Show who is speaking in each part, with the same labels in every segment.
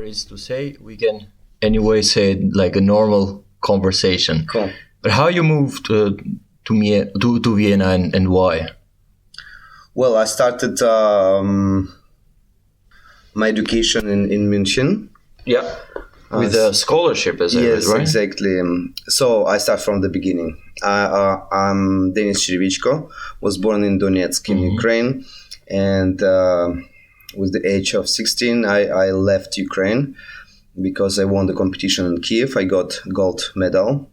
Speaker 1: Is to say we can anyway say it like a normal conversation.
Speaker 2: Cool.
Speaker 1: But how you moved to Vienna and why?
Speaker 2: Well, I started my education in Munich.
Speaker 1: Yeah, with a scholarship, as I read,
Speaker 2: Yes,
Speaker 1: right?
Speaker 2: exactly. So I start from the beginning. I'm Denis Cherevychko, was born in Donetsk in Ukraine, and with the age of 16, I left Ukraine because I won the competition in Kiev. I got gold medal,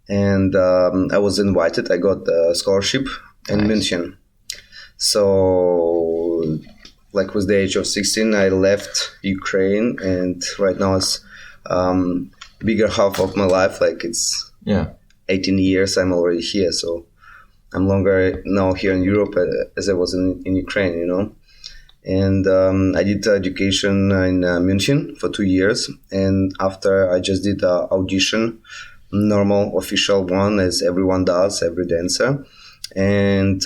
Speaker 2: and I was invited. I got a scholarship in München. So, like with the age of 16, I left Ukraine, and right now it's bigger half of my life. Like it's 18 years I'm already here, so I'm longer now here in Europe as I was in Ukraine, you know. And I did education in München for 2 years, and after I just did an audition, normal official one as everyone does, every dancer. And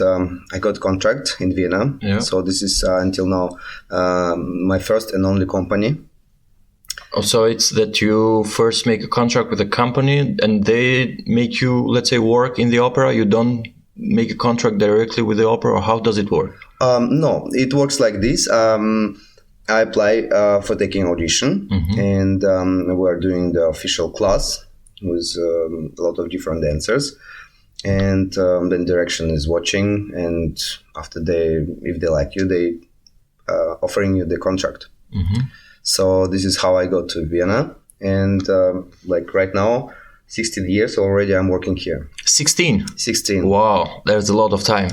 Speaker 2: I got contract in Vienna.
Speaker 1: Yeah.
Speaker 2: So this is until now my first and only company.
Speaker 1: Oh, so it's that you first make a contract with a company and they make you, let's say, work in the opera. You don't make a contract directly with the opera, or how does it work?
Speaker 2: No, it works like this. I apply for taking audition, and we're doing the official class with a lot of different dancers. And then direction is watching, and after if they like you, they offering you the contract. So this is how I got to Vienna, and like right now, 16 years already I'm working here.
Speaker 1: 16?
Speaker 2: 16.
Speaker 1: Wow, there's a lot of time.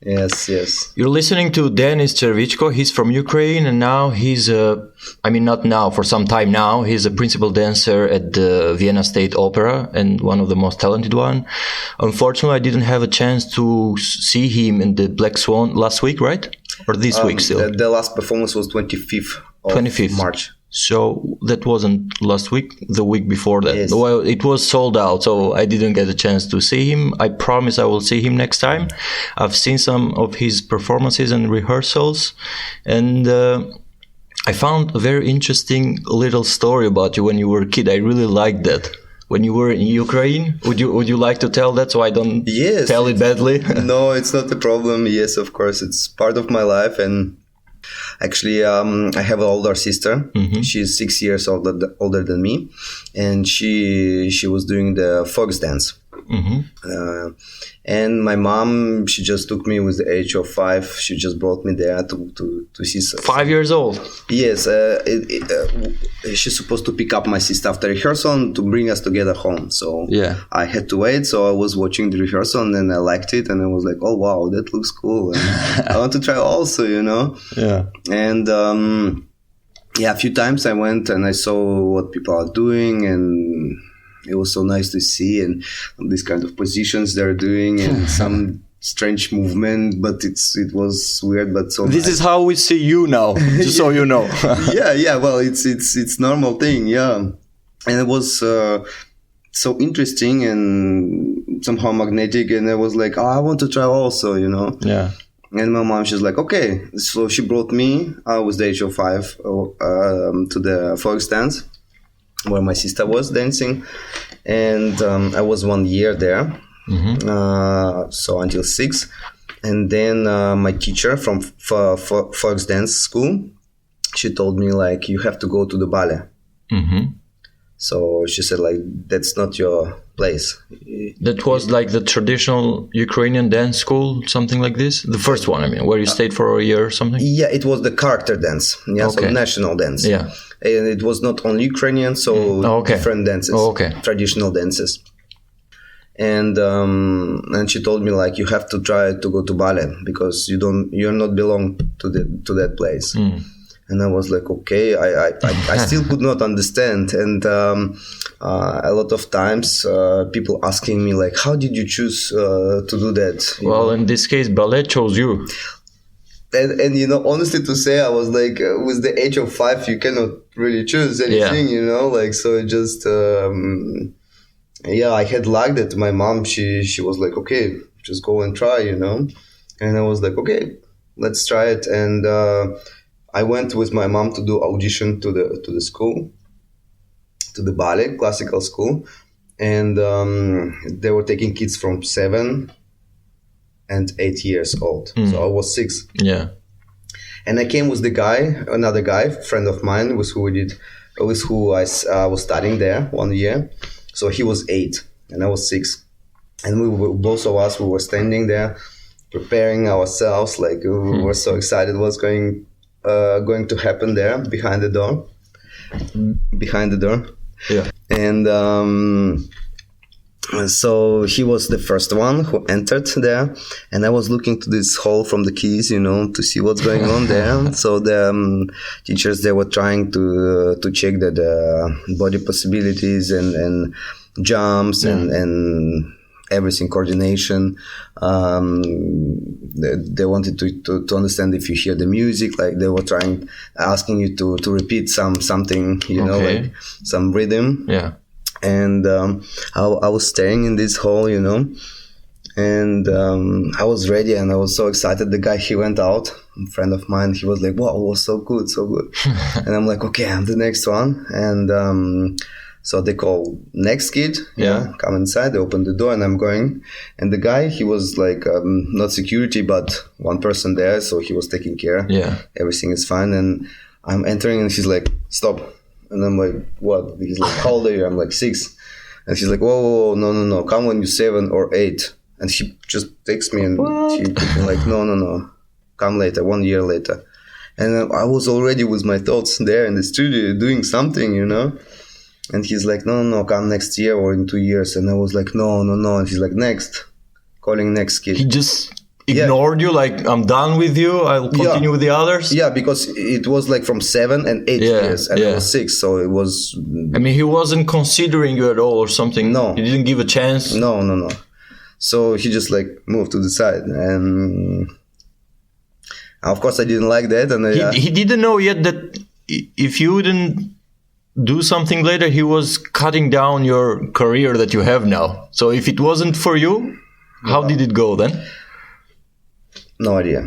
Speaker 2: Yes.
Speaker 1: You're listening to Denis Cherevychko. He's from Ukraine, and now he's not now, for some time now, he's a principal dancer at the Vienna State Opera and one of the most talented one. Unfortunately, I didn't have a chance to see him in the Black Swan last week, right? Or this week still?
Speaker 2: The last performance was 25th of March.
Speaker 1: So that wasn't last week, the week before that.
Speaker 2: Yes.
Speaker 1: Well, it was sold out, so I didn't get a chance to see him. I promise I will see him next time. I've seen some of his performances and rehearsals, and I found a very interesting little story about you when you were a kid. I really liked that. When you were in Ukraine, would you like to tell that so I don't tell it badly?
Speaker 2: No, it's not a problem. Yes, of course, it's part of my life. And actually, I have an older sister. She's 6 years older than me, and she was doing the folk dance. And my mom, she just took me with the age of 5. She just brought me there to see.
Speaker 1: 5 years old?
Speaker 2: Yes. She's supposed to pick up my sister after rehearsal and to bring us together home. So I had to wait. So I was watching the rehearsal, and then I liked it, and I was like, oh wow, that looks cool. And I want to try also, you know.
Speaker 1: Yeah.
Speaker 2: And a few times I went and I saw what people are doing, and it was so nice to see, and these kind of positions they're doing, and some strange movement, but it was weird, but so
Speaker 1: this
Speaker 2: nice.
Speaker 1: Is how we see you now, just so you know.
Speaker 2: yeah. Well, it's normal thing, yeah. And it was so interesting and somehow magnetic, and I was like, oh, I want to try also, you know.
Speaker 1: Yeah.
Speaker 2: And my mom, she's like, okay. So she brought me, I was the age of 5, to the folk dance, where my sister was dancing, and I was 1 year there, so until 6, and then my teacher from folk dance school, she told me like, you have to go to the ballet. So she said like, that's not your place.
Speaker 1: That was like the traditional Ukrainian dance school, something like this? The first one, I mean, where you stayed for a year or something?
Speaker 2: Yeah, it was the character dance, so national dance.
Speaker 1: Yeah.
Speaker 2: And it was not only Ukrainian, so different dances, traditional dances. And she told me like, you have to try to go to ballet because you're not belong to that place. And I was like, okay, I still could not understand. And a lot of times people asking me like, how did you choose to do that?
Speaker 1: Well, in this case, ballet chose you.
Speaker 2: And you know, honestly to say, I was like, with the age of 5, you cannot really choose anything, you know, like, so it just, I had luck that my mom, she was like, okay, just go and try, you know. And I was like, okay, let's try it. And I went with my mom to do audition to the school, to the ballet classical school, and they were taking kids from 7 and 8 years old. So I was 6.
Speaker 1: Yeah.
Speaker 2: And I came with another guy, friend of mine, with who I was studying there 1 year. So he was 8 and I was 6, and both of us were standing there, preparing ourselves. Like we were so excited what's going to happen there behind the door.
Speaker 1: Yeah.
Speaker 2: And so he was the first one who entered there, and I was looking to this hall from the keys, to see what's going on there. So the teachers, they were trying to check the body possibilities and jumps and everything, coordination. They wanted to understand if you hear the music, like they were asking you to repeat something, like some rhythm.
Speaker 1: Yeah.
Speaker 2: And I was staying in this hall, and I was ready and I was so excited. The guy, he went out, a friend of mine, he was like, wow, it was so good. And I'm like, okay, I'm the next one. And so they call next kid, come inside. They open the door and I'm going. And the guy, he was like, not security, but one person there. So he was taking care.
Speaker 1: Yeah.
Speaker 2: Everything is fine. And I'm entering and he's like, stop. And I'm like, what? He's like, how old are you? I'm like, 6. And she's like, whoa, no. Come when you're 7 or 8. And she just takes me and she like, no. Come later, 1 year later. And I was already with my thoughts there in the studio doing something, And he's like, no, come next year or in 2 years. And I was like, no. And he's like, next. Calling next kid.
Speaker 1: He just ignored you, like, I'm done with you, I'll continue with the others?
Speaker 2: Yeah, because it was like from 7 and 8 years, and I was 6, so it was...
Speaker 1: I mean, he wasn't considering you at all or something?
Speaker 2: No.
Speaker 1: He didn't give a chance?
Speaker 2: No. So he just like moved to the side, and of course I didn't like that. And
Speaker 1: he didn't know yet that if you wouldn't do something later, he was cutting down your career that you have now. So if it wasn't for you, how did it go then?
Speaker 2: No idea.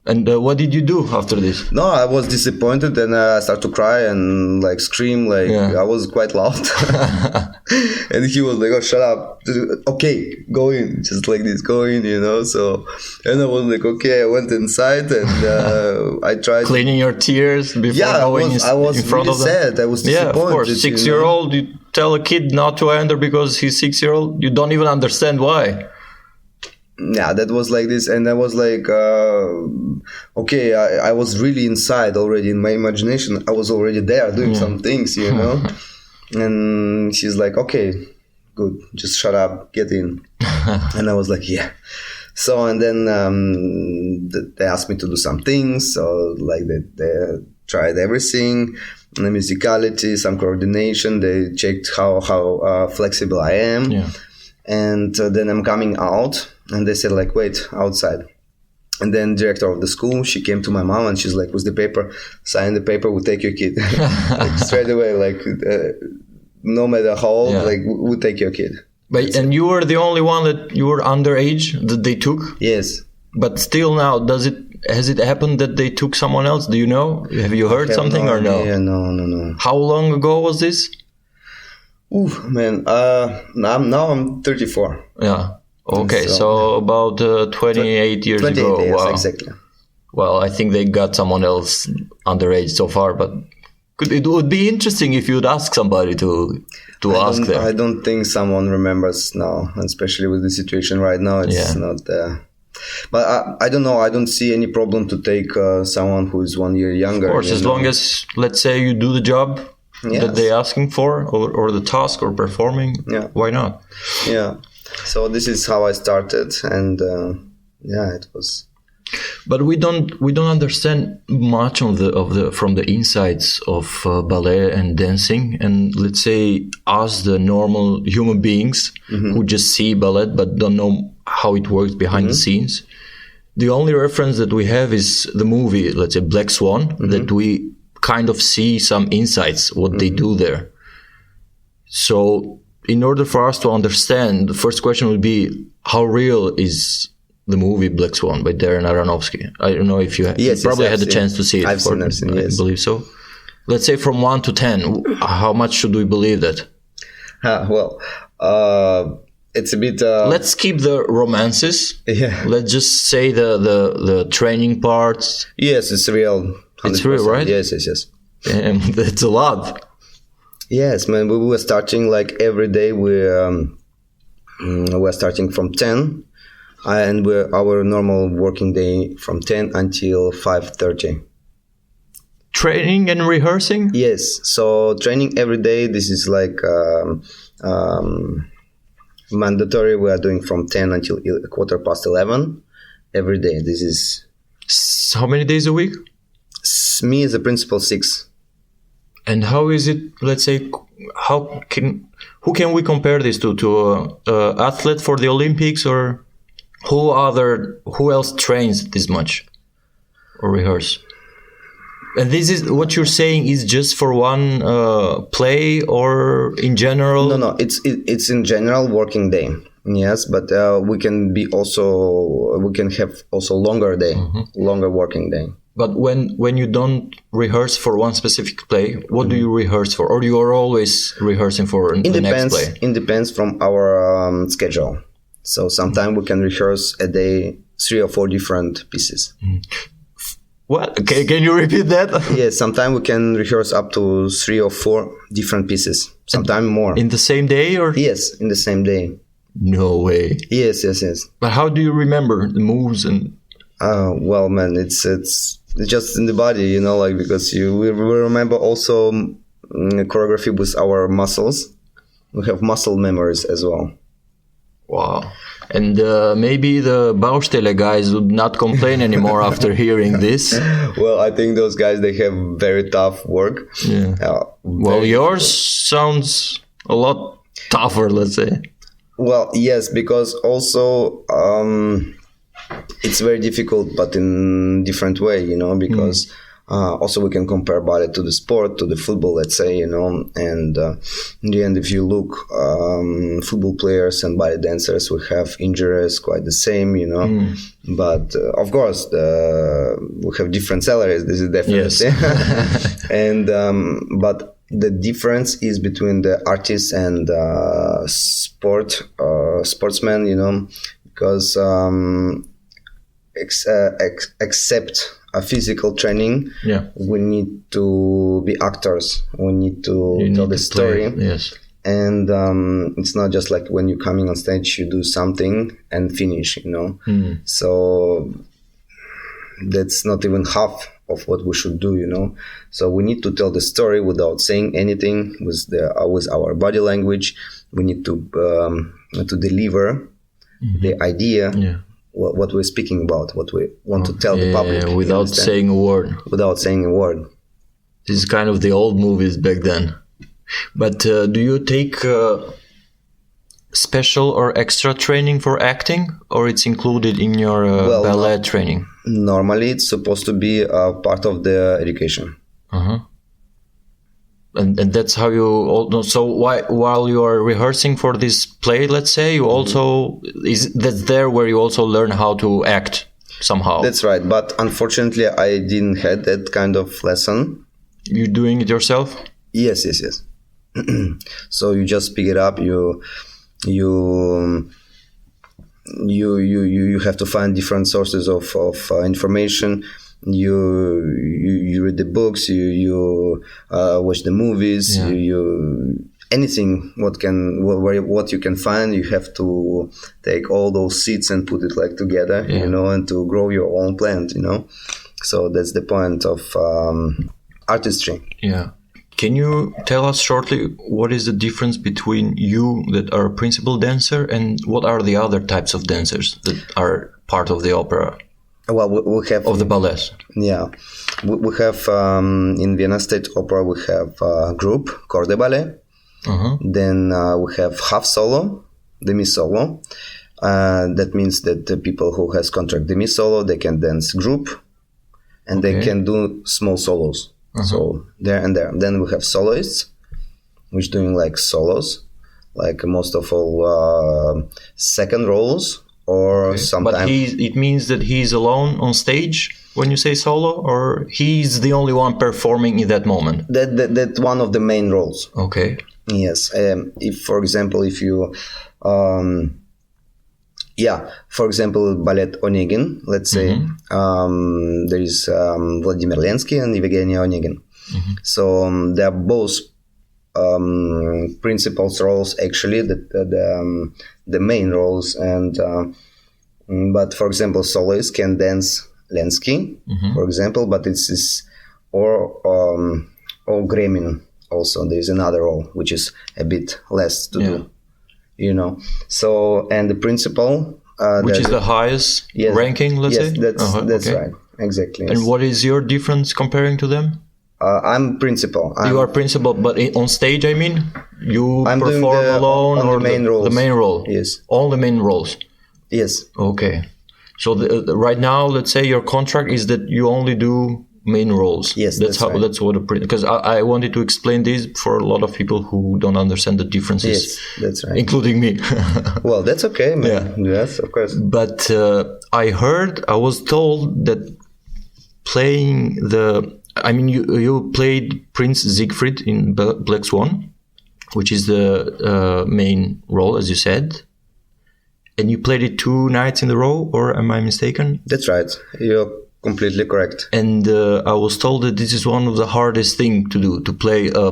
Speaker 1: And what did you do after this?
Speaker 2: No, I was disappointed and I started to cry and like scream. I was quite loud. And he was like, oh, shut up. Okay, go in. Just like this, go in, So, and I was like, okay, I went inside and I tried...
Speaker 1: Cleaning your tears before going
Speaker 2: I was
Speaker 1: in front
Speaker 2: really
Speaker 1: of them?
Speaker 2: sad. I was disappointed.
Speaker 1: Yeah, of course. 6-year-old, you tell a kid not to enter because he's 6-year-old. You don't even understand why.
Speaker 2: Yeah, that was like this, and I was like, okay, I was really inside already in my imagination. I was already there doing some things, And she's like, okay, good, just shut up, get in. And I was like, yeah. So, and then they asked me to do some things. So, like, they tried everything, the musicality, some coordination. They checked how flexible I am.
Speaker 1: Yeah.
Speaker 2: And then I'm coming out. And they said, like, wait, outside. And then director of the school, she came to my mom and she's like, with the paper, sign the paper, we'll take your kid. Like, straight away, like, no matter how old, like, we'll take your kid.
Speaker 1: But and you were the only one that you were underage that they took?
Speaker 2: Yes.
Speaker 1: But still now, has it happened that they took someone else? Do you know? Have you heard something or no?
Speaker 2: Yeah, no.
Speaker 1: How long ago was this?
Speaker 2: Oof, man. Now I'm 34.
Speaker 1: Yeah. Okay, so about 28 years
Speaker 2: 28
Speaker 1: ago.
Speaker 2: Years,
Speaker 1: wow.
Speaker 2: Exactly.
Speaker 1: Well, I think they got someone else underage so far, but it would be interesting if you'd ask somebody to ask them.
Speaker 2: I don't think someone remembers now, especially with the situation right now. It's not there. But I don't know. I don't see any problem to take someone who is 1 year younger.
Speaker 1: Of course, as long as, let's say, you do the job that they're asking for or the task or performing, why not?
Speaker 2: Yeah. So this is how I started, and it was.
Speaker 1: But we don't understand much from the insides of ballet and dancing, and let's say us, the normal human beings who just see ballet but don't know how it works behind the scenes. The only reference that we have is the movie, let's say Black Swan, that we kind of see some insights what they do there. So, in order for us to understand, the first question would be, how real is the movie Black Swan by Darren Aronofsky. I don't know if you probably had the chance to see it.
Speaker 2: I've seen, yes.
Speaker 1: I believe so. Let's say from 1 to 10, how much should we believe that?
Speaker 2: It's a bit...
Speaker 1: Let's keep the romances.
Speaker 2: Yeah.
Speaker 1: Let's just say the training parts.
Speaker 2: Yes, it's real. 100%.
Speaker 1: It's real, right?
Speaker 2: Yes.
Speaker 1: Damn, that's a lot.
Speaker 2: Yes, man. We were starting like every day. We're starting from 10, and our normal working day from 10 until 5:30.
Speaker 1: Training and rehearsing?
Speaker 2: Yes. So training every day. This is like mandatory. We are doing from 10 until 11:15 every day. This is
Speaker 1: how many days a week?
Speaker 2: Me as a principal 6.
Speaker 1: And how is it? Let's say, who can we compare this to a athlete for the Olympics, or who else trains this much or rehearse? And this is what you're saying is just for one play or in general?
Speaker 2: No, it's in general working day. Yes, but we can have also longer day, longer working day.
Speaker 1: But when you don't rehearse for one specific play, what do you rehearse for? Or you are always rehearsing for the next play?
Speaker 2: It depends from our schedule. So sometimes we can rehearse a day 3 or 4 different pieces.
Speaker 1: What? Okay, can you repeat that?
Speaker 2: Yes, sometimes we can rehearse up to 3 or 4 different pieces. Sometimes more.
Speaker 1: In the same day, or?
Speaker 2: Yes, in the same day.
Speaker 1: No way.
Speaker 2: Yes.
Speaker 1: But how do you remember the moves and?
Speaker 2: Well, man, it's just in the body, like because we remember also choreography with our muscles. We have muscle memories as well.
Speaker 1: Wow. And maybe the Baustelle guys would not complain anymore after hearing this.
Speaker 2: Well, I think those guys, they have very tough work.
Speaker 1: Yeah. Well, yours sounds a lot tougher, let's say.
Speaker 2: Well, yes, because also it's very difficult, but in different way, because also we can compare ballet to the sport, to the football, let's say, and in the end, if you look, football players and ballet dancers will have injuries quite the same, but of course, we have different salaries. This is definitely,
Speaker 1: yes.
Speaker 2: And but the difference is between the artists and sportsmen, because except a physical training, we need to be actors. We need to tell the story.
Speaker 1: Yes.
Speaker 2: And it's not just like when you're coming on stage, you do something and finish, So that's not even half of what we should do, So we need to tell the story without saying anything with our body language. We need to deliver the idea.
Speaker 1: Yeah.
Speaker 2: What we're speaking about, what we want to tell the public.
Speaker 1: Without saying a word.
Speaker 2: Without saying a word.
Speaker 1: This is kind of the old movies back then. But do you take special or extra training for acting, or it's included in your ballet training?
Speaker 2: Normally, it's supposed to be a part of the education.
Speaker 1: And that's how you. So while you are rehearsing for this play, let's say, you also that's there where you also learn how to act somehow.
Speaker 2: That's right, but unfortunately, I didn't have that kind of lesson.
Speaker 1: You're doing it yourself?
Speaker 2: Yes. So you just pick it up. You have to find different sources of information. You read the books, you watch the movies, you anything what you can find. You have to take all those seeds and put it like together, and to grow your own plant, So that's the point of artistry.
Speaker 1: Yeah. Can you tell us shortly what is the difference between you that are a principal dancer and what are the other types of dancers that are part of the opera?
Speaker 2: Well, we have
Speaker 1: of the ballet.
Speaker 2: Yeah, we have in Vienna State Opera we have a group, corps de ballet. Then we have half solo, demi solo. That means that the people who has contract demi solo, they can dance group, and they can do small solos. So there and there. Then we have soloists, which doing like solos, like most of all second roles or sometimes.
Speaker 1: But it means that he's alone on stage when you say solo, or he's the only one performing in that moment?
Speaker 2: That's one of the main roles.
Speaker 1: Okay.
Speaker 2: Yes. If, for example, if you, for example, ballet Onegin, let's say, there is Vladimir Lensky and Evgeny Onegin. So they are both principals roles, actually, the main roles. And but for example, soloists can dance Lensky, for example, but or Gremin also. There is another role which is a bit less to do, you know. So, and the principal,
Speaker 1: which is the highest ranking, let's say.
Speaker 2: That's right, exactly.
Speaker 1: And what is your difference comparing to them?
Speaker 2: I'm principal.
Speaker 1: You are principal, but on stage, I mean, you
Speaker 2: I'm
Speaker 1: perform alone,
Speaker 2: or the main roles.
Speaker 1: The main role.
Speaker 2: Yes.
Speaker 1: All the main roles.
Speaker 2: Yes.
Speaker 1: Okay. So right now, let's say your contract is that you only do main roles.
Speaker 2: Yes,
Speaker 1: that's
Speaker 2: right.
Speaker 1: That's what because I wanted to explain this for a lot of people who don't understand the differences.
Speaker 2: Yes, that's right.
Speaker 1: Including me.
Speaker 2: Well, that's okay, man. Yeah. Yes, of course.
Speaker 1: But I was told that playing you played Prince Siegfried in Black Swan, which is the main role, as you said. And you played it 2 nights in a row, or am I mistaken?
Speaker 2: That's right. You're completely correct.
Speaker 1: And I was told that this is one of the hardest things to do, to play a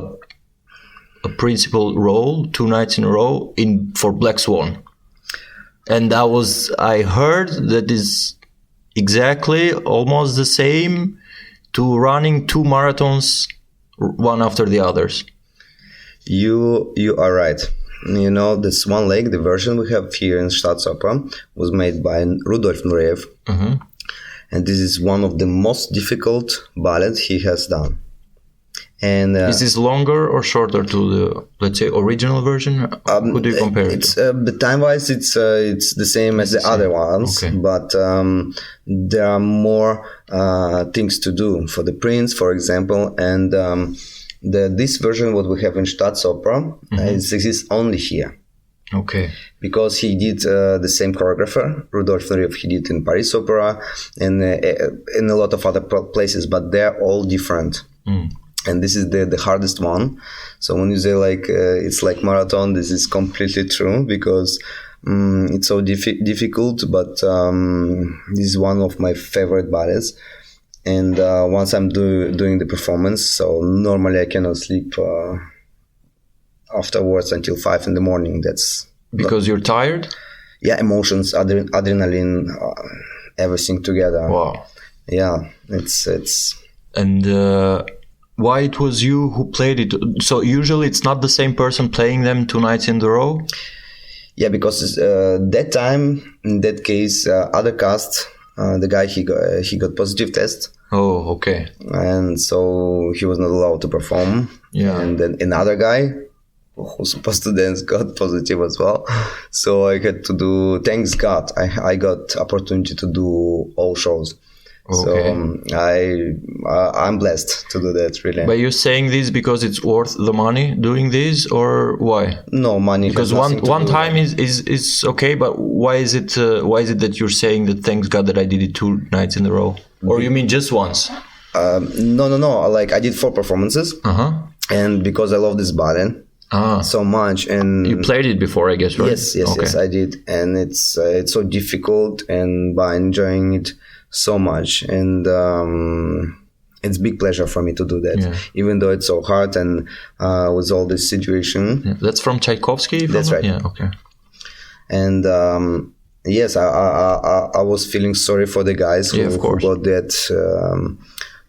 Speaker 1: principal role 2 nights in a row for Black Swan. And I heard that is exactly almost the same to running 2 marathons one after the others.
Speaker 2: You are right. You know, the Swan Lake, the version we have here in Staatsoper, was made by Rudolf Nureyev. And this is one of the most difficult ballets he has done. And
Speaker 1: is this longer or shorter to the, let's say, original version? How do you compare it?
Speaker 2: The time-wise, it's the same as the other ones, but there are more things to do for the Prince, for example, and this version, what we have in Staatsoper, it exists only here.
Speaker 1: Okay.
Speaker 2: Because he did the same choreographer, Rudolf Nureyev, he did in Paris Opera and in a lot of other places, but they're all different. And this is the hardest one. So when you say it's like marathon, this is completely true because it's so difficult, but this is one of my favorite ballets. And once I'm doing the performance, so normally I cannot sleep afterwards until 5 in the morning. That's
Speaker 1: because you're tired?
Speaker 2: Yeah, emotions, adrenaline, everything together.
Speaker 1: Wow.
Speaker 2: Yeah, it's.
Speaker 1: And why it was you who played it? So usually it's not the same person playing them 2 nights in a row?
Speaker 2: Yeah, because that time, in that case, other cast, the guy, he got positive test.
Speaker 1: Oh, okay.
Speaker 2: And so he was not allowed to perform.
Speaker 1: Yeah.
Speaker 2: And then another guy who's supposed to dance got positive as well. So I had to do, thanks God, I got opportunity to do all shows. Okay. So I'm blessed to do that, really.
Speaker 1: But you're saying this because it's worth the money doing this, or why?
Speaker 2: No, money.
Speaker 1: Because one time is okay, but why is it that you're saying that thanks God that I did it 2 nights in a row, or you mean just once?
Speaker 2: No. Like I did 4 performances, and because I love this ballet so much, and
Speaker 1: you played it before, I guess, right?
Speaker 2: Yes, I did, and it's so difficult, and by enjoying it so much, and it's big pleasure for me to do that, even though it's so hard and with all this situation.
Speaker 1: Yeah. That's from Tchaikovsky?
Speaker 2: That's right.
Speaker 1: Yeah, okay.
Speaker 2: And yes, I was feeling sorry for the guys who got that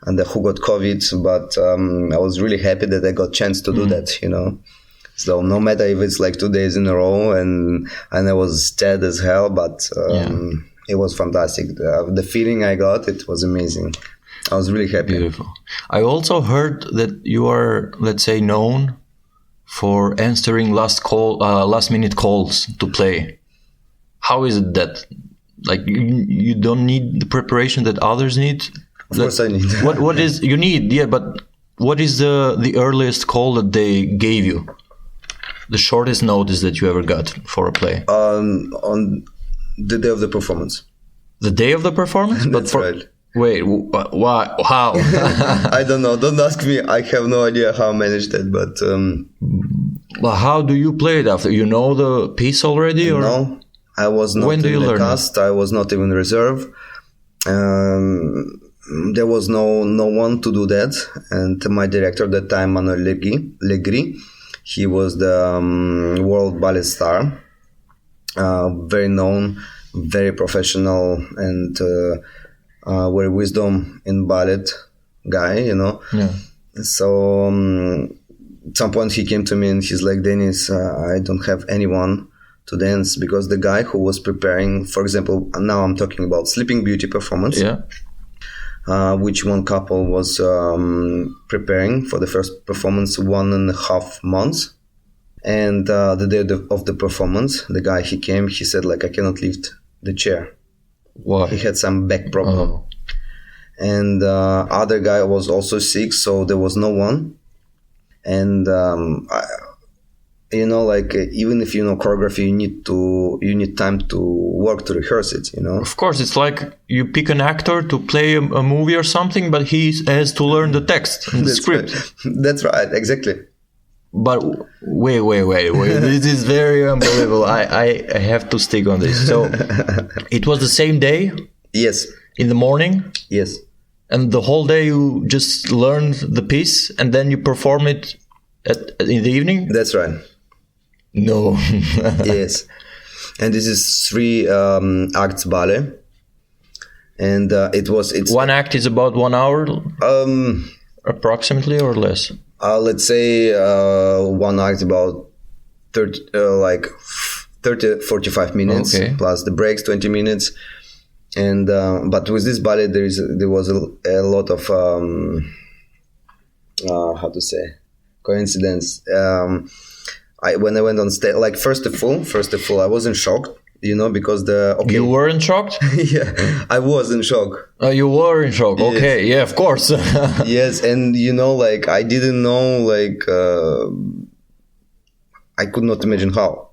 Speaker 2: and who got COVID, but I was really happy that I got chance to do that, you know. So no matter if it's like 2 days in a row, and I was dead as hell, but it was fantastic. The feeling I got, it was amazing. I was really happy.
Speaker 1: Beautiful. I also heard that you are, let's say, known for answering last minute calls to play. How is it that, like, you don't need the preparation that others need?
Speaker 2: Of course I need.
Speaker 1: What is you need? Yeah, but what is the earliest call that they gave you? The shortest notice that you ever got for a play?
Speaker 2: The day of the performance.
Speaker 1: The day of the performance?
Speaker 2: That's right.
Speaker 1: Wait, why? How?
Speaker 2: I don't know. Don't ask me. I have no idea how I managed that. But
Speaker 1: well, how do you play it after? You know the piece already? Or?
Speaker 2: No, I was not in the cast. I was not even reserve. There was no one to do that. And my director at that time, Manuel Legri, he was the world ballet star. Very known, very professional, and very wisdom in ballet guy,
Speaker 1: Yeah.
Speaker 2: So at some point he came to me and he's like, Dennis, I don't have anyone to dance, because the guy who was preparing, for example, now I'm talking about Sleeping Beauty performance, which one couple was preparing for the first performance 1.5 months. And the day of the performance, the guy, he came, he said, like, I cannot lift the chair.
Speaker 1: Why?
Speaker 2: He had some back problem. And other guy was also sick, so there was no one. And even if you know choreography, you need time to work to rehearse it.
Speaker 1: Of course, it's like you pick an actor to play a movie or something, but he has to learn the text and the script.
Speaker 2: Right. That's right, exactly.
Speaker 1: But wait. This is very unbelievable. I have to stick on this. So it was the same day?
Speaker 2: Yes.
Speaker 1: In the morning?
Speaker 2: Yes.
Speaker 1: And the whole day you just learned the piece and then you perform it in the evening?
Speaker 2: That's right.
Speaker 1: No.
Speaker 2: Yes. And this is 3 acts ballet. And it's
Speaker 1: one act is about 1 hour? Approximately, or less?
Speaker 2: Let's say one act about 30-45 minutes, plus the breaks 20 minutes. And but with this ballet there was a lot of coincidence. When I went on stage, like first of all I was in shock, because
Speaker 1: you were in shock?
Speaker 2: Yeah, I was in shock.
Speaker 1: You were in shock. Yes. Okay, yeah, of course.
Speaker 2: Yes, and I didn't know, I could not imagine how,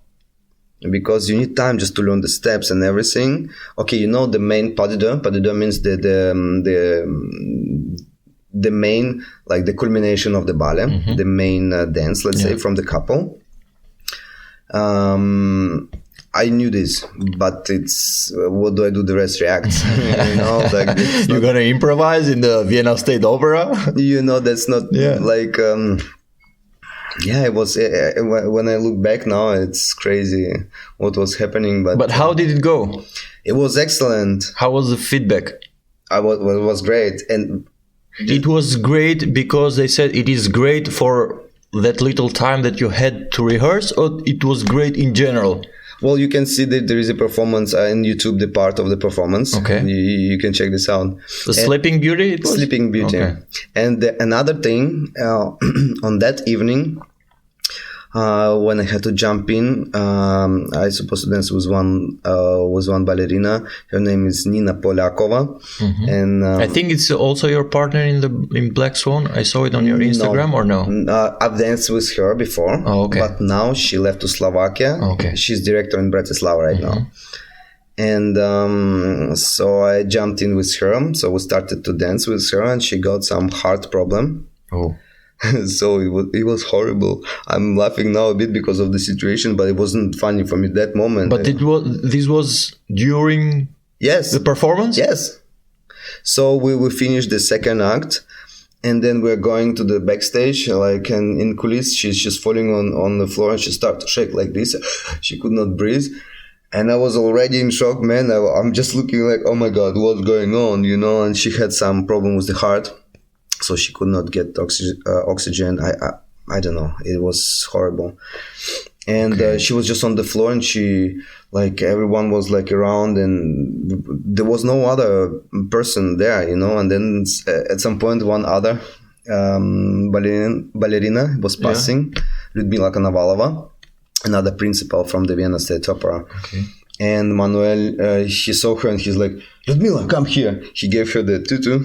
Speaker 2: because you need time just to learn the steps and everything. Okay, the main pas de deux. Pas de deux means the main, like the culmination of the ballet, the main dance, let's say, from the couple. I knew this, but it's what do I do? The rest reacts.
Speaker 1: You're gonna improvise in the Vienna State Opera.
Speaker 2: That's not like. It was. When I look back now, it's crazy what was happening. But
Speaker 1: how did it go?
Speaker 2: It was excellent.
Speaker 1: How was the feedback?
Speaker 2: It was great, and
Speaker 1: it was great because they said it is great for that little time that you had to rehearse, or it was great in general?
Speaker 2: Well, you can see that there is a performance in YouTube, the part of the performance. Okay. You can check this out.
Speaker 1: Sleeping Beauty? It was?
Speaker 2: Sleeping Beauty. Okay. And another thing, on that evening, when I had to jump in, I supposed to dance with one ballerina. Her name is Nina Polyakova, and
Speaker 1: I think it's also your partner in Black Swan. I saw it on your Instagram, or no?
Speaker 2: I've danced with her before, but now she left to Slovakia. Okay, she's director in Bratislava right now, and so I jumped in with her. So we started to dance with her, and she got some heart problem. Oh. So it was horrible. I'm laughing now a bit because of the situation, but it wasn't funny for me at that moment.
Speaker 1: But this was during the performance?
Speaker 2: Yes. So we finished the second act, and then we're going to the backstage, and in coulisses, she's just falling on the floor, and she started to shake like this. She could not breathe. And I was already in shock, man. I'm just looking like, oh my God, what's going on, and she had some problem with the heart. So she could not get oxygen. I don't know. It was horrible. And she was just on the floor, and she, everyone was around, and there was no other person there, And then at some point, one other ballerina was passing, Lyudmila Konovalova, another principal from the Vienna State Opera. Okay. And Manuel, he saw her, and he's like, Lyudmila, come here. He gave her the tutu,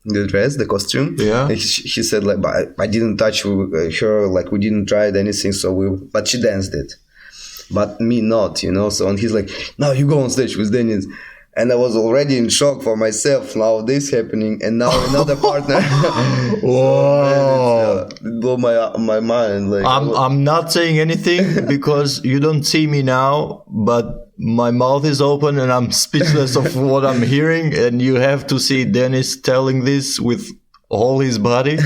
Speaker 2: the dress, the costume. Yeah. And she said, I didn't touch her, we didn't try anything, but she danced it. but me not, So, and he's like, now you go on stage with Dennis. And I was already in shock for myself. Now this happening, and now another partner.
Speaker 1: Whoa!
Speaker 2: It blew my mind. Like,
Speaker 1: I'm not saying anything because you don't see me now, but my mouth is open and I'm speechless of what I'm hearing. And you have to see Dennis telling this with all his body.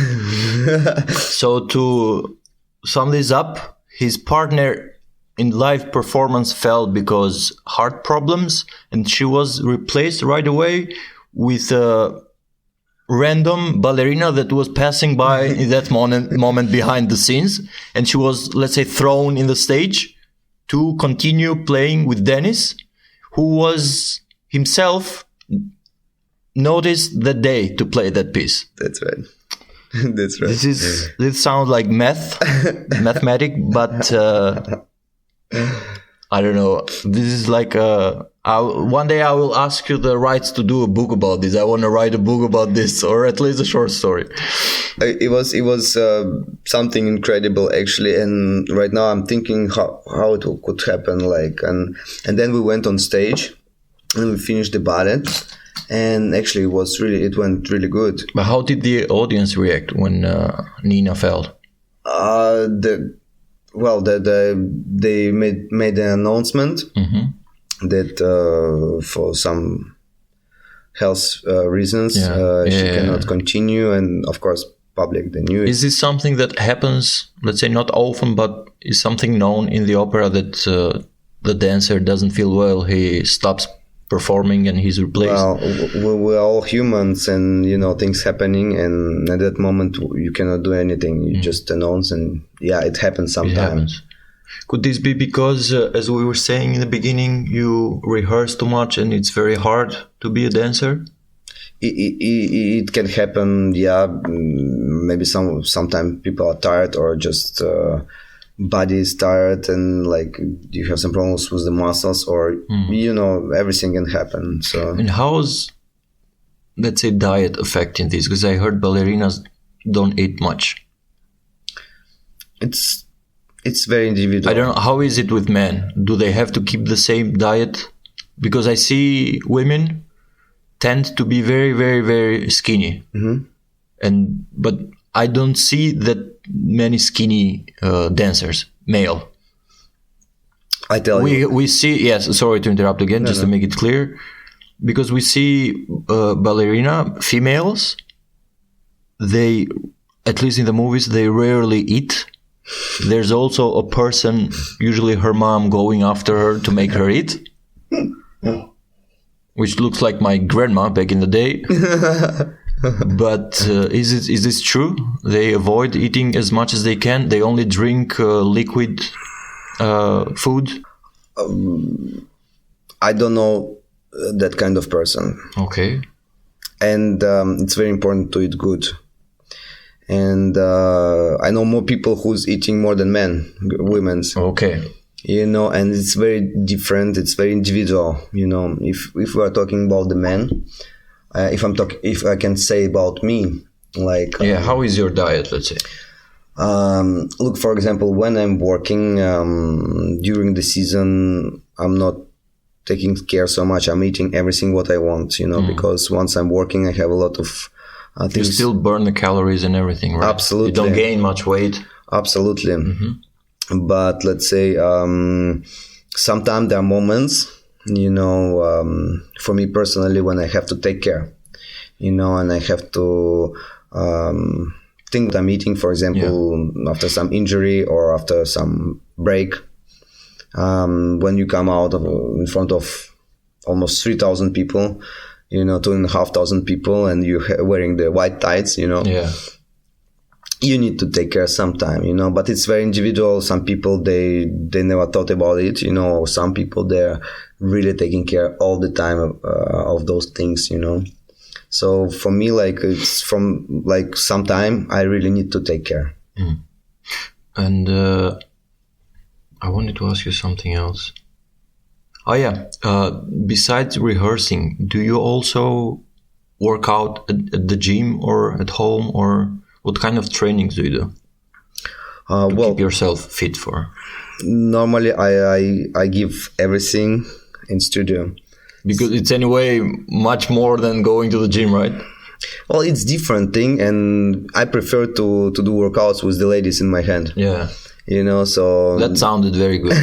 Speaker 1: So to sum this up, his partner in live performance fell because heart problems, and she was replaced right away with a random ballerina that was passing by in that moment behind the scenes, and she was, let's say, thrown in the stage to continue playing with Dennis, who was himself noticed that day to play that piece.
Speaker 2: That's right. That's right.
Speaker 1: This sounds like mathematic, but I don't know. This is like one day I will ask you the rights to do a book about this. I want to write a book about this, or at least a short story.
Speaker 2: It was something incredible, actually. And right now I'm thinking how it could happen. And then we went on stage and we finished the ballet. And actually, it went really good.
Speaker 1: But how did the audience react when Nina fell?
Speaker 2: They made an announcement that for some health reasons she cannot continue, and of course, public they knew it.
Speaker 1: Is this something that happens? Let's say not often, but is something known in the opera that the dancer doesn't feel well, he stops performing and he's replaced?
Speaker 2: Well, we're all humans, and things happening, and at that moment you cannot do anything. You just announce, and it happens sometimes.
Speaker 1: Could this be because, as we were saying in the beginning, you rehearse too much and it's very hard to be a dancer?
Speaker 2: It can happen, maybe sometimes people are tired, or just body is tired, and you have some problems with the muscles, or everything can happen. So,
Speaker 1: and how's, let's say, diet affecting this? Because I heard ballerinas don't eat much.
Speaker 2: It's very individual.
Speaker 1: I don't know, how is it with men? Do they have to keep the same diet? Because I see women tend to be very, very, very skinny, but I don't see that many skinny dancers, male.
Speaker 2: I tell you.
Speaker 1: We see, yes, sorry to interrupt again, to make it clear, because we see ballerina females, they, at least in the movies, they rarely eat. There's also a person, usually her mom, going after her to make her eat, which looks like my grandma back in the day. But is this true? They avoid eating as much as they can. They only drink liquid food.
Speaker 2: I don't know that kind of person.
Speaker 1: Okay.
Speaker 2: And it's very important to eat good. And I know more people who's eating more than women's.
Speaker 1: Okay.
Speaker 2: And it's very different. It's very individual. If we are talking about the men. If I can say about me,
Speaker 1: how is your diet? Let's say.
Speaker 2: Look, for example, when I'm working during the season, I'm not taking care so much. I'm eating everything what I want, because once I'm working, I have a lot of things.
Speaker 1: You still burn the calories and everything, right?
Speaker 2: Absolutely.
Speaker 1: You don't gain much weight.
Speaker 2: Absolutely. But let's say sometimes there are moments. For me personally, when I have to take care, and I have to think what I'm eating, for example, after some injury or after some break, when you come out in front of almost 3,000 people, 2,500 people, and you're wearing the white tights, you need to take care sometime, but it's very individual. Some people, they never thought about it, or some people, they're really taking care all the time of those things, So for me, it's from some time I really need to take care.
Speaker 1: And I wanted to ask you something else. Oh yeah, besides rehearsing, do you also work out at the gym or at home, or what kind of trainings do you do? keep yourself fit for?
Speaker 2: Normally, I give everything in studio.
Speaker 1: Because it's anyway much more than going to the gym, right?
Speaker 2: Well, it's different thing, and I prefer to do workouts with the ladies in my hand.
Speaker 1: Yeah.
Speaker 2: So...
Speaker 1: That sounded very good.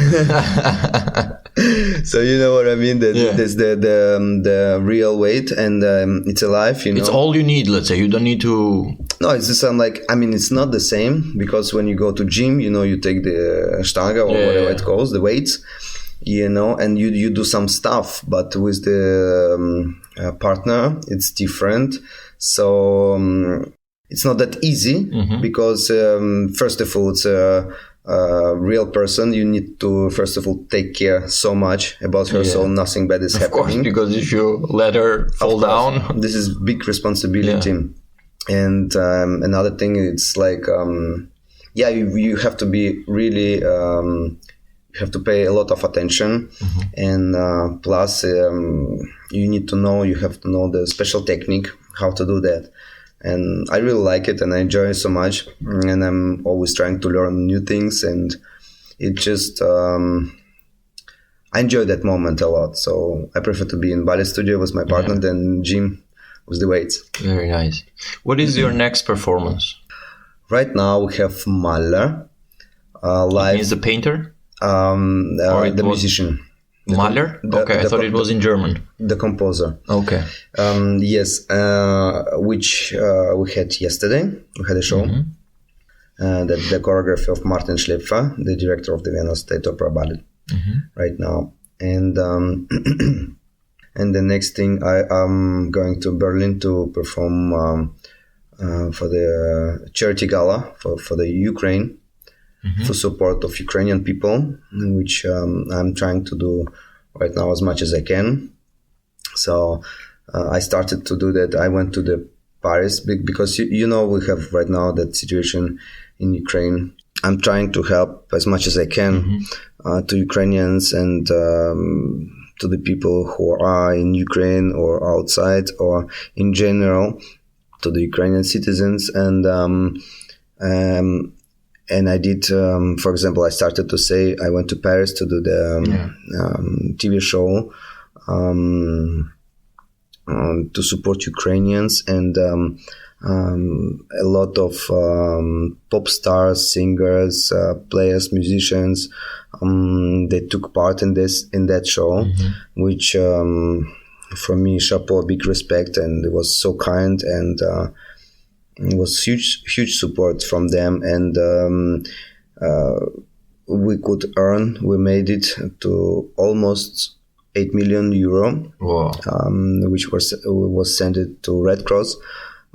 Speaker 2: So you know what I mean? There's the real weight, and it's alive,
Speaker 1: It's all you need, let's say. You don't need to...
Speaker 2: No, it's just it's not the same, because when you go to gym, you take the Stange or whatever it calls, the weights, and you do some stuff. But with the partner, it's different. So it's not that easy, because first of all, it's a real person. You need to first of all take care so much about her, so nothing bad is happening. Of course,
Speaker 1: because if you let her fall down,
Speaker 2: this is big responsibility. And another thing, it's like you have to be really you have to pay a lot of attention, and plus you have to know the special technique how to do that. And I really like it, and I enjoy it so much, and I'm always trying to learn new things, and it just I enjoy that moment a lot. So I prefer to be in ballet studio with my partner than gym with the weights.
Speaker 1: Very nice. What is your next performance?
Speaker 2: Right now we have Mahler live.
Speaker 1: Means the painter?
Speaker 2: Or the musician.
Speaker 1: Mahler? Okay, I thought it was in German.
Speaker 2: The composer.
Speaker 1: Okay.
Speaker 2: Yes, which we had yesterday. We had a show. The choreography of Martin Schlepfer, the director of the Vienna State Opera ballet, right now. And and the next thing, I'm going to Berlin to perform for the charity gala for the Ukraine. For support of Ukrainian people, which I'm trying to do right now as much as I can. So I started to do that. I went to the Paris because we have right now that situation in Ukraine. I'm trying to help as much as I can to Ukrainians and to the people who are in Ukraine or outside, or in general to the Ukrainian citizens. And I did, for example, I started to say I went to Paris to do the TV show to support Ukrainians, and a lot of pop stars, singers, players, musicians, they took part in that show, which for me, chapeau, big respect, and it was so kind, and it was huge support from them, and we made it to almost 8 million euro, which was sent to Red Cross,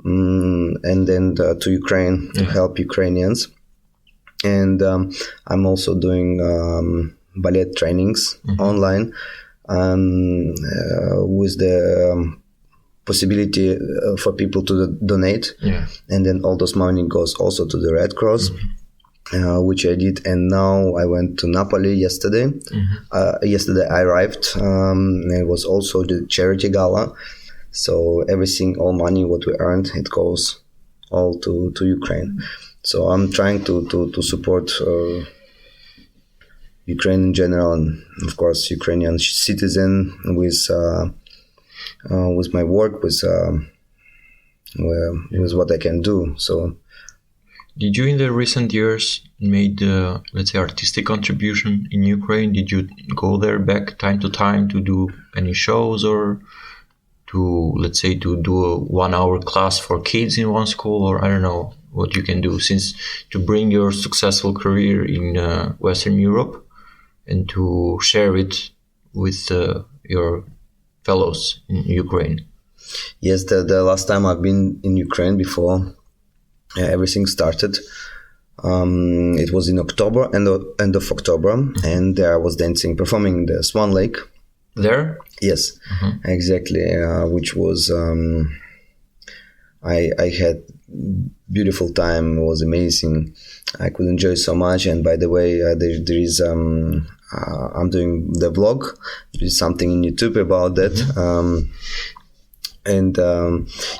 Speaker 2: and then to Ukraine to help Ukrainians. And I'm also doing ballet trainings online with the possibility for people to donate, and then all those money goes also to the Red Cross, which I did. And now I went to Napoli yesterday. Yesterday I arrived, and it was also the charity gala. So everything, all money what we earned, it goes all to Ukraine. So I'm trying to support Ukraine in general, and of course Ukrainian citizen with my work, with what I can do. So,
Speaker 1: did you in the recent years made let's say artistic contribution in Ukraine? Did you go there back time to time to do any shows, or to, let's say, to do a 1-hour class for kids in one school, or I don't know what you can do, since to bring your successful career in Western Europe and to share it with your fellows in Ukraine?
Speaker 2: Yes, the last time I've been in Ukraine before everything started, it was in October, end of October, and there I was performing in the Swan Lake.
Speaker 1: There?
Speaker 2: Yes, exactly, which was, I had beautiful time. It was amazing. I could enjoy so much. And by the way, there is, I'm doing the vlog. There is something in YouTube about that. And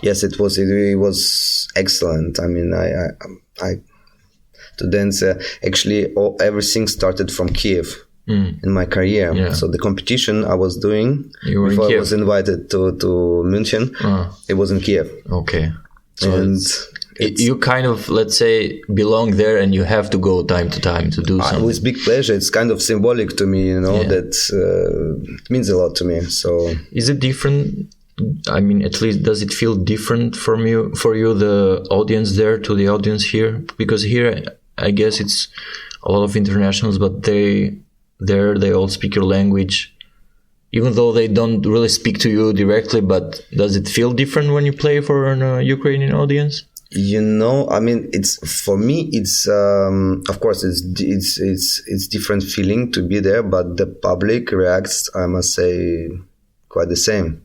Speaker 2: yes, it was excellent. I mean, I to dance. Actually, everything started from Kiev. In my career. So the competition I was doing before I was invited to Munich, it was in Kiev.
Speaker 1: Okay. So and you kind of, let's say, belong there and you have to go time to time to do something.
Speaker 2: With big pleasure. It's kind of symbolic to me, that it means a lot to me. So
Speaker 1: is it different? I mean, at least does it feel different for you, the audience there to the audience here? Because here, I guess it's a lot of internationals, but they all speak your language, even though they don't really speak to you directly. But does it feel different when you play for a Ukrainian audience?
Speaker 2: I mean, it's for me. It's of course it's different feeling to be there, but the public reacts, I must say, quite the same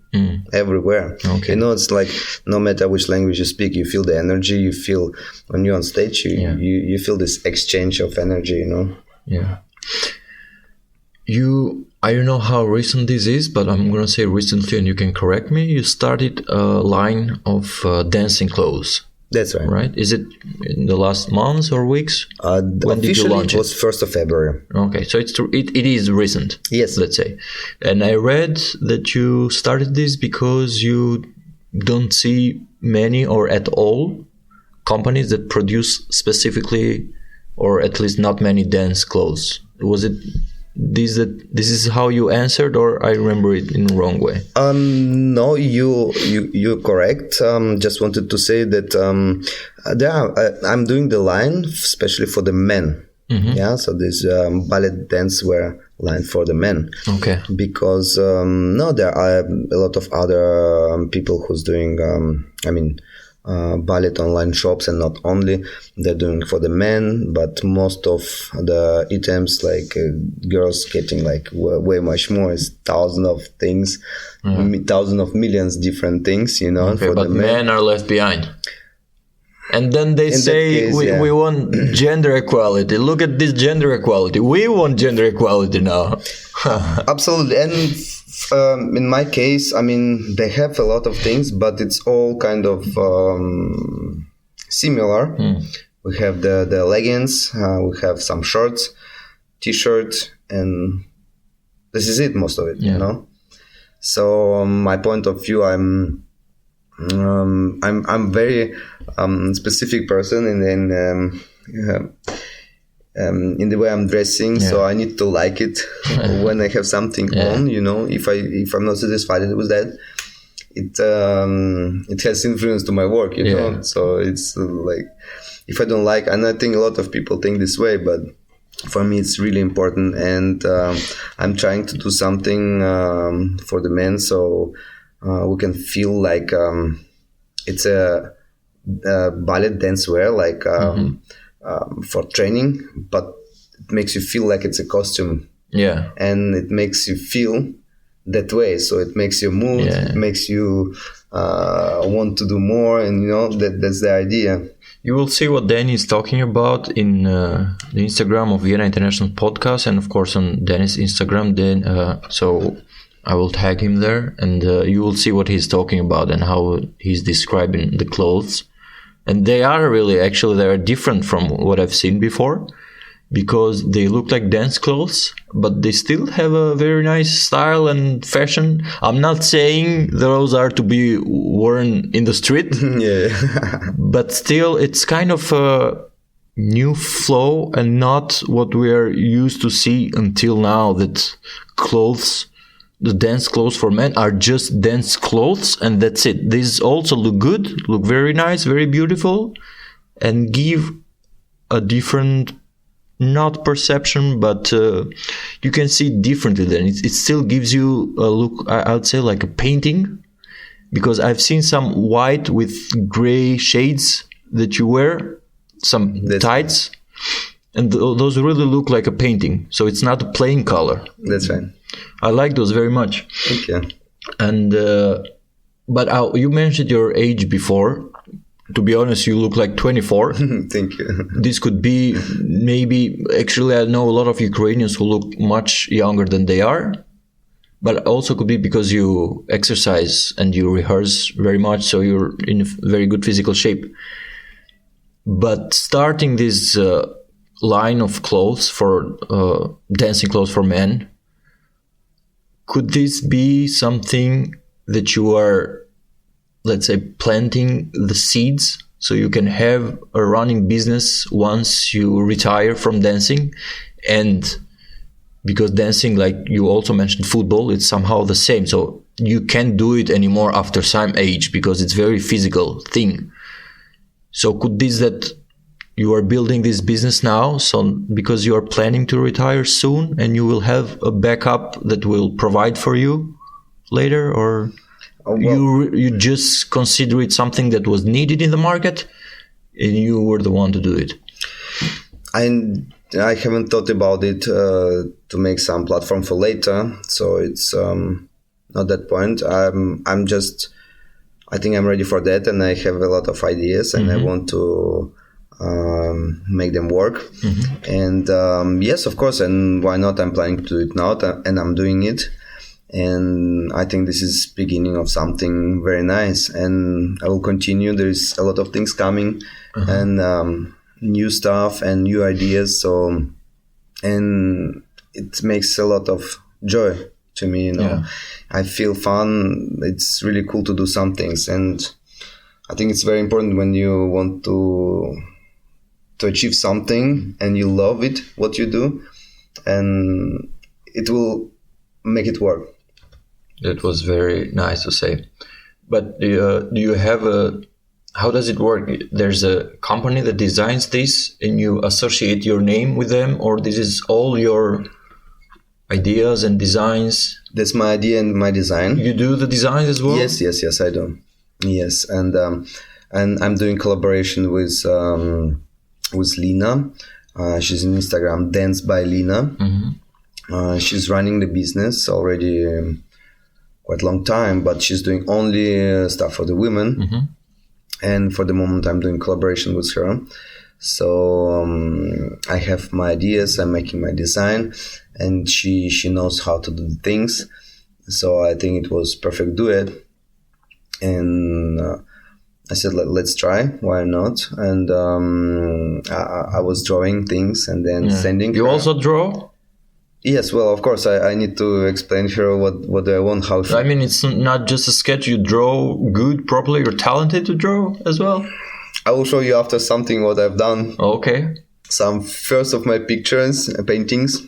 Speaker 2: everywhere. Okay. It's like no matter which language you speak, you feel the energy. You feel when you're on stage, you feel this exchange of energy.
Speaker 1: Yeah. I don't know how recent this is, but I'm going to say recently, and you can correct me. You started a line of dancing clothes.
Speaker 2: That's right.
Speaker 1: Right? Is it in the last months or weeks?
Speaker 2: When did you launch it? It was 1st of February.
Speaker 1: Okay, so it is recent.
Speaker 2: Yes.
Speaker 1: Let's say. And I read that you started this because you don't see many or at all companies that produce specifically, or at least not many dance clothes. Was it this is how you answered, or I remember it in the wrong way?
Speaker 2: No, you're correct. Just wanted to say that I'm doing the line especially for the men. Mm-hmm. Yeah, so this ballet dance wear line for the men.
Speaker 1: Okay.
Speaker 2: Because there are a lot of other people who's doing. Ballet online shops, and not only they're doing for the men, but most of the items, like girls getting like way much more. It's thousands of things, thousands of millions different things,
Speaker 1: Okay,
Speaker 2: for
Speaker 1: but
Speaker 2: the men
Speaker 1: are left behind. And then they say we want gender equality. Look at this gender equality. We want gender equality now.
Speaker 2: Absolutely. And in my case, I mean, they have a lot of things, but it's all kind of similar. We have the leggings, we have some shorts, t-shirt, and this is it, most of it, So my point of view, I'm very specific person in the way I'm dressing, so I need to like it when I have something on. If I'm not satisfied with that, it has influence to my work. So it's like if I don't like, and I think a lot of people think this way, but for me it's really important, and I'm trying to do something for the men, so we can feel like it's a ballet dance wear, like. For training, but it makes you feel like it's a costume.
Speaker 1: Yeah.
Speaker 2: And it makes you feel that way. So it makes you move, it makes you want to do more, and that's the idea.
Speaker 1: You will see what Danny is talking about in the Instagram of Vienna International Podcast, and of course on Danny's Instagram. So I will tag him there, and you will see what he's talking about and how he's describing the clothes. And they are different from what I've seen before, because they look like dance clothes, but they still have a very nice style and fashion. I'm not saying those are to be worn in the street, but still it's kind of a new flow and not what we are used to see until now, that the dance clothes for men are just dance clothes and that's it. These also look good, look very nice, very beautiful, and give a different, not perception, but you can see it differently then. It still gives you a look, I would say, like a painting, because I've seen some white with gray shades that you wear, some tights, and those really look like a painting. So it's not a plain color.
Speaker 2: That's right.
Speaker 1: I like those very much.
Speaker 2: Thank you.
Speaker 1: And but you mentioned your age before. To be honest, you look like 24.
Speaker 2: Thank you.
Speaker 1: This could be maybe. Actually, I know a lot of Ukrainians who look much younger than they are. But also could be because you exercise and you rehearse very much, so you're in very good physical shape. But starting this line of clothes for dancing clothes for men. Could this be something that you are, let's say, planting the seeds so you can have a running business once you retire from dancing? And because dancing, like you also mentioned football, it's somehow the same. So you can't do it anymore after some age because it's very physical thing. So could this that you are building this business now, so because you are planning to retire soon and you will have a backup that will provide for you later, or you just consider it something that was needed in the market and you were the one to do it?
Speaker 2: I haven't thought about it to make some platform for later, so it's not that point. I think I'm ready for that, and I have a lot of ideas, and I want to make them work. And yes, of course, and why not? I'm planning to do it now, and I'm doing it. And I think this is beginning of something very nice, and I will continue. There's a lot of things coming, and new stuff and new ideas. So, and it makes a lot of joy to me. You know, yeah. I feel fun. It's really cool to do some things, and I think it's very important when you want to achieve something and you love it, what you do, and it will make it work.
Speaker 1: That was very nice to say. But do you have how does it work? There's a company that designs this and you associate your name with them, or this is all your ideas and designs?
Speaker 2: That's my idea and my design.
Speaker 1: You do the designs as well?
Speaker 2: Yes, I do. Yes, and I'm doing collaboration with Lina. She's on Instagram, Dance by Lina. She's running the business already quite a long time, but she's doing only stuff for the women. And for the moment, I'm doing collaboration with her. So I have my ideas, I'm making my design, and she knows how to do the things. So I think it was perfect duet. And I said, let's try, why not? And I was drawing things and then sending
Speaker 1: You
Speaker 2: her.
Speaker 1: Also draw?
Speaker 2: Yes, well, of course, I need to explain to her what do I want, how
Speaker 1: I mean, it's not just a sketch, you draw good, properly, you're talented to draw as well?
Speaker 2: I will show you after something what I've done.
Speaker 1: Okay.
Speaker 2: Some first of my pictures, paintings.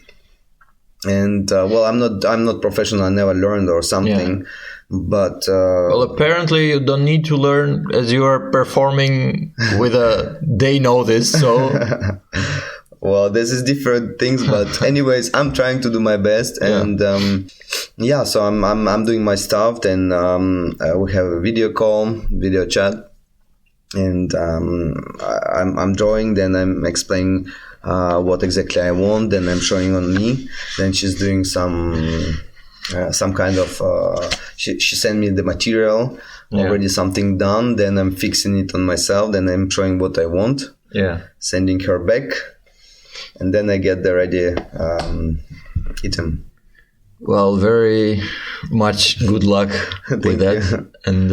Speaker 2: And, well, I'm not professional, I never learned or something. But
Speaker 1: well, apparently you don't need to learn as you are performing with they know this, so
Speaker 2: well, this is different things, but anyways, I'm trying to do my best, and so I'm doing my stuff. Then we have a video chat, and I'm drawing. Then I'm explaining what exactly I want. Then I'm showing on me. Then she's doing some kind of she sent me the material already, something done. Then I'm fixing it on myself. Then I'm showing what I want, sending her back, and then I get the ready item. Well,
Speaker 1: very much good luck with that. And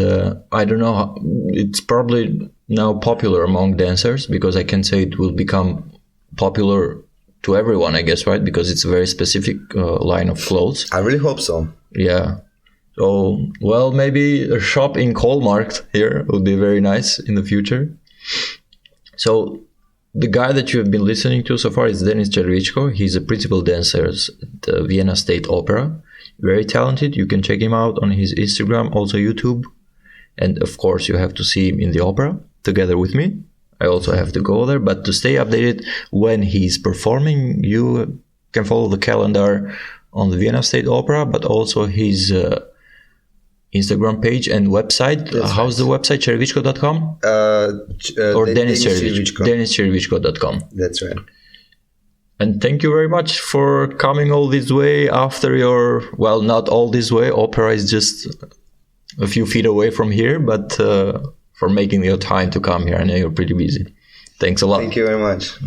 Speaker 1: I don't know, it's probably now popular among dancers, because I can say it will become popular to everyone, I guess, right? Because it's a very specific line of clothes.
Speaker 2: I really hope so.
Speaker 1: Yeah. So, well, maybe a shop in Kolmarkt here would be very nice in the future. So, the guy that you have been listening to so far is Denis Cherevychko. He's a principal dancer at the Vienna State Opera. Very talented. You can check him out on his Instagram, also YouTube. And, of course, you have to see him in the opera together with me. I also have to go there, but to stay updated when he's performing, you can follow the calendar on the Vienna State Opera, but also his Instagram page and website. How's the website? Cherevychko.com? Or Denis Cherevychko. DenisCherevychko.com.
Speaker 2: That's right.
Speaker 1: And thank you very much for coming all this way after your, well, not all this way. Opera is just a few feet away from here, but for making your time to come here. I know you're pretty busy. Thanks a lot.
Speaker 2: Thank you very much.